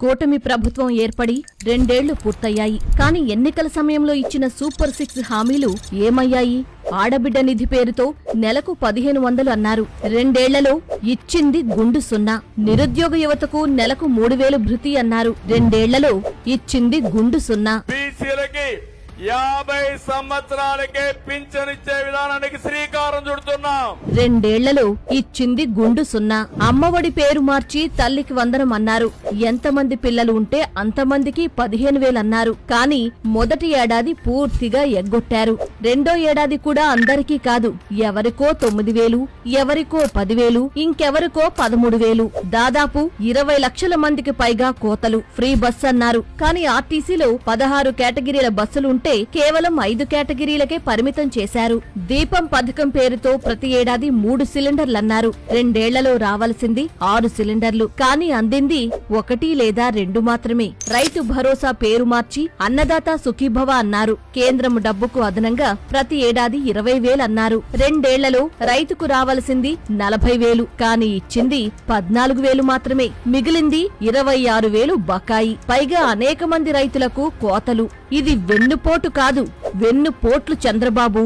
కూటమి ప్రభుత్వం ఏర్పడి 2 ఏళ్లు పూర్తయ్యాయి. కానీ ఎన్నికల సమయంలో ఇచ్చిన సూపర్ 6 హామీలు ఏమయ్యాయి? ఆడబిడ్డ నిధి పేరుతో నెలకు 1500 అన్నారు. 2 ఏళ్లలో ఇచ్చింది గుండు సున్నా. నిరుద్యోగ యువతకు నెలకు 3000 భృతి అన్నారు. 2 ఏళ్లలో ఇచ్చింది గుండు సున్నా. 50 సంవత్సరాలకే పింఛనిచ్చే విధానానికి శ్రీకారం చుడుతున్నాం. 2 ఏళ్లలో ఇచ్చింది గుండు సున్నా. అమ్మఒడి పేరు మార్చి తల్లికి వందనం అన్నారు. ఎంతమంది పిల్లలు ఉంటే అంతమందికి 15,000 అన్నారు. కానీ మొదటి ఏడాది పూర్తిగా ఎగ్గొట్టారు. రెండో ఏడాది కూడా అందరికీ కాదు, ఎవరికో 9,000, ఎవరికో 10,000, ఇంకెవరికో 13,000. దాదాపు 20 లక్షల మందికి పైగా కోతలు. ఫ్రీ బస్ అన్నారు. కానీ ఆర్టీసీలో 16 కేటగిరీల బస్సులు ఉంటే కేవలం 5 కేటగిరీలకే పరిమితం చేశారు. దీపం పథకం పేరుతో ప్రతి ఏడాది 3 సిలిండర్లన్నారు. 2 ఏళ్లలో రావాల్సింది 6 సిలిండర్లు. కానీ అందింది 1 లేదా 2 మాత్రమే. రైతు భరోసా పేరు మార్చి అన్నదాత సుఖీభవ అన్నారు. కేంద్రం డబ్బుకు అదనంగా ప్రతి ఏడాది 20,000 అన్నారు. 2 ఏళ్లలో రైతుకు రావాల్సింది 40,000. కానీ ఇచ్చింది 14,000 మాత్రమే. మిగిలింది 26,000 బకాయి. పైగా అనేక మంది రైతులకు కోతలు. ఇది వెన్నుపోటు కాదు, వెన్నుపోట్లు చంద్రబాబు.